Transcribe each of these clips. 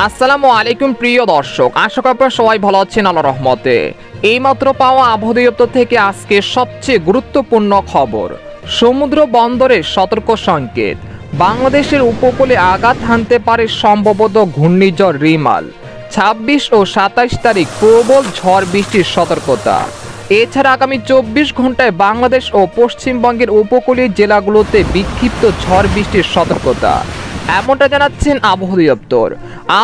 আসসালামু আলাইকুম প্রিয় দর্শক, আশা করি আপনারা সবাই ভালো আছেন আল্লাহর রহমতে। এইমাত্র পাওয়া আবহাওয়া দপ্তর থেকে আজকে সবচেয়ে গুরুত্বপূর্ণ খবর, সমুদ্র বন্দরের সতর্ক সংকেত। বাংলাদেশের উপকূলে আঘাত হানতে পারে সম্ভবত ঘূর্ণিঝড় রিমাল। 26 ও 27 তারিখ প্রবল ঝড় বৃষ্টির সতর্কতা। এছাড়া আগামী 24 ঘন্টায় বাংলাদেশ ও পশ্চিমবঙ্গের উপকূলীয় জেলাগুলোতে বিক্ষিপ্ত ঝড় বৃষ্টির সতর্কতা, এমনটা জানাচ্ছেন আবহাওয়া দপ্তর।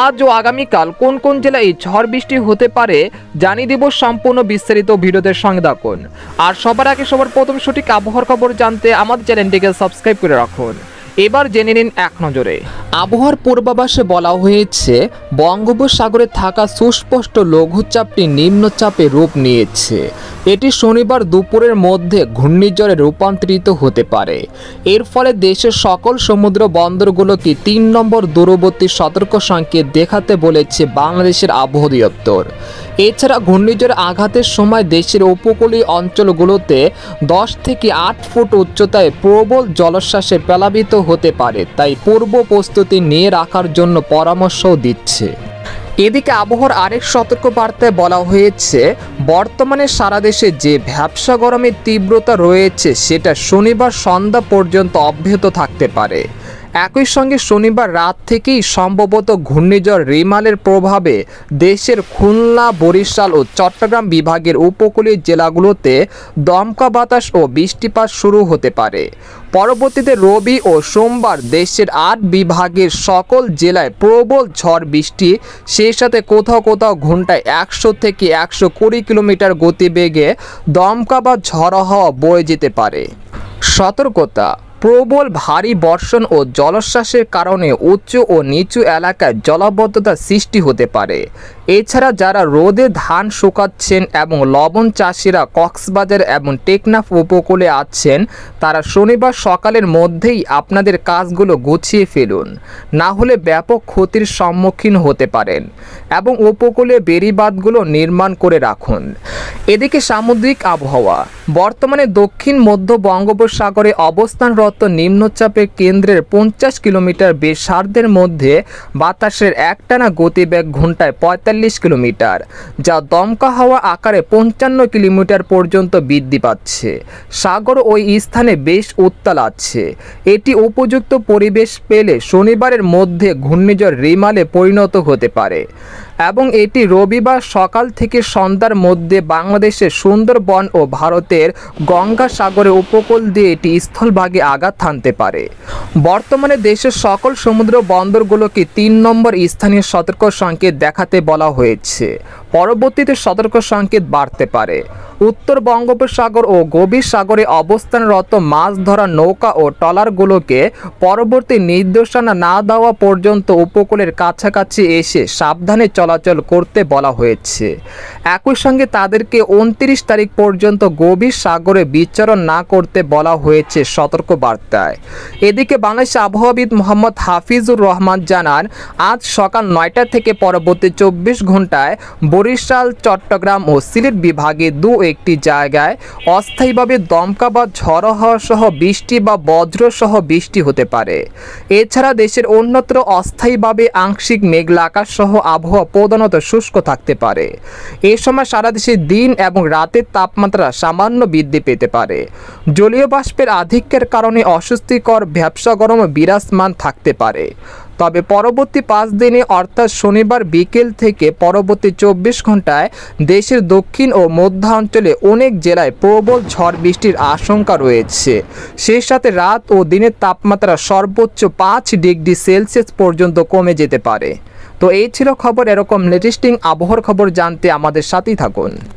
আজ ও আগামীকাল কোন কোন জেলায় ঝড় বৃষ্টি হতে পারে জানিয়ে দেব সম্পূর্ণ বিস্তারিত ভিডিওতে সঙ্গে থাকুন। আর সবার আগে সবার প্রথম সঠিক আবহাওয়ার খবর জানতে আমাদের চ্যানেলটিকে সাবস্ক্রাইব করে রাখুন। এবার জেনে নিন এক নজরে। আবহাওয়ার পূর্বাভাসে বলা হয়েছে, বঙ্গোপসাগরে থাকা সুস্পষ্ট লঘুচাপটি নিম্নচাপে রূপ নিয়েছে। এটি শনিবার দুপুরের মধ্যে ঘূর্ণিঝড়ে রূপান্তরিত হতে পারে। এর ফলে দেশের সকল সমুদ্র বন্দরগুলোকে 3 নম্বর দূরবর্তী সতর্ক সংকেত দেখাতে বলেছে বাংলাদেশের আবহাওয়া দপ্তর। এছাড়া ঘূর্ণিঝড় আঘাতের সময় দেশের উপকূলীয় অঞ্চলগুলোতে 10 থেকে 8 ফুট উচ্চতায় প্রবল জলোচ্ছ্বাসে প্লাবিত হতে পারে, তাই পূর্ব প্রস্তুতি নিয়ে রাখার জন্য পরামর্শও দিচ্ছে। এদিকে আবহাওয়ার আরেক সতর্ক বার্তায় বলা হয়েছে, বর্তমানে সারা দেশে যে ভ্যাপসা গরমের তীব্রতা রয়েছে সেটা শনিবার সন্ধ্যা পর্যন্ত অব্যাহত থাকতে পারে। একই সঙ্গে শনিবার রাত থেকেই সম্ভবত ঘূর্ণিঝড় রিমালের প্রভাবে দেশের খুলনা, বরিশাল ও চট্টগ্রাম বিভাগের উপকূলীয় জেলাগুলোতে দমকা বাতাস ও বৃষ্টিপাত শুরু হতে পারে। পরবর্তীতে রবি ও সোমবার দেশের 8 বিভাগের সকল জেলায় প্রবল ঝড় বৃষ্টি, সেই সাথে কোথাও কোথাও ঘন্টায় 100 থেকে 120 কিলোমিটার গতিবেগে দমকা বা ঝড়ো হাওয়া বয়ে যেতে পারে। সতর্কতা, প্রবল ভারী বর্ষণ ও জলোচ্ছ্বাসের কারণে উঁচু ও নিচু এলাকায় জলাবদ্ধতার সৃষ্টি হতে পারে। এছাড়া যারা রোদে ধান শুকাচ্ছেন এবং লবণ চাষিরা কক্সবাজার এবং টেকনাফ উপকূলে আছেন, তারা শনিবার সকালের মধ্যেই আপনাদের কাজগুলো গুছিয়ে ফেলুন, না হলে ব্যাপক ক্ষতির সম্মুখীন হতে পারেন এবং উপকূলে বেড়িবাঁধগুলো নির্মাণ করে রাখুন। এদিকে সামুদ্রিক আবহাওয়া, বর্তমানে দক্ষিণ মধ্য বঙ্গোপসাগরে অবস্থানরত নিম্নচাপের কেন্দ্রের 50 কিলোমিটার ব্যাসার্ধের মধ্যে বাতাসের একটানা গতিবেগ ঘন্টায় 45 কিলোমিটার, যা দমকা হাওয়া আকারে 55 কিলোমিটার পর্যন্ত বৃদ্ধি পাচ্ছে। সাগর ওই স্থানে বেশ উত্তাল আছে। এটি উপযুক্ত পরিবেশ পেলে শনিবারের মধ্যে ঘূর্ণিঝড় রিমালে পরিণত হতে পারে এবং এটি রবিবার সকাল থেকে সন্ধ্যার মধ্যে বাংলাদেশের সুন্দরবন ও ভারতের গঙ্গাসাগরের উপকূল দিয়ে এটি স্থলভাগে আঘাত হানতে পারে। বর্তমানে দেশের সকল সমুদ্র বন্দরগুলোকে 3 নম্বর স্থানীয় সতর্ক সংকেত দেখাতে বলা হয়েছে। পরবর্তীতে সতর্ক সংকেত বাড়তে পারে। উত্তর বঙ্গোপসাগর ও গভীর সাগরে অবস্থানরত মাছ ধরা নৌকা ও ট্রলারগুলোকে পরবর্তী নির্দেশনা না দেওয়া পর্যন্ত উপকূলের কাছাকাছি এসে সাবধানে চলাচল করতে বলা হয়েছে। একই সঙ্গে তাদেরকে 29 তারিখ পর্যন্ত গভীর সাগরে বিচরণ না করতে বলা হয়েছে সতর্ক বার্তায়। এদিকে বাংলাদেশ আবহাওয়াবিদ মোহাম্মদ হাফিজুর রহমান জানান, আজ সকাল 9টা থেকে পরবর্তী 24 ঘন্টায় বরিশাল, চট্টগ্রাম ও সিলেট বিভাগে একটি জায়গায় অস্থায়ীভাবে দমকা বা ঝড়ো হাওয়া সহ বৃষ্টি বা বজ্র সহ বৃষ্টি হতে পারে। এছাড়া দেশের অন্যত্র অস্থায়ীভাবে আংশিক মেঘলা আকাশ সহ আবহাওয়া প্রধানত শুষ্ক থাকতে পারে। এ সময় সারা দেশে দিন এবং রাতের তাপমাত্রা সামান্য বৃদ্ধি পেতে পারে। জলীয় বাষ্পের আধিক্যের কারণে অস্বস্তিকর ভ্যাপসা গরম বিরাজমান থাকতে পারে। তবে পরবর্তী 5 দিনে অর্থাৎ শনিবার বিকেল থেকে পরবর্তী 24 ঘন্টায় দেশের দক্ষিণ ও মধ্যাঞ্চলে অনেক জেলায় প্রবল ঝড় বৃষ্টির আশঙ্কা রয়েছে। সেই সাথে রাত ও দিনের তাপমাত্রা সর্বোচ্চ 5 ডিগ্রি সেলসিয়াস পর্যন্ত কমে যেতে পারে। তো এই ছিল খবর। এরকম লেটেস্টিং আবহাওয়ার খবর জানতে আমাদের সাথেই থাকুন।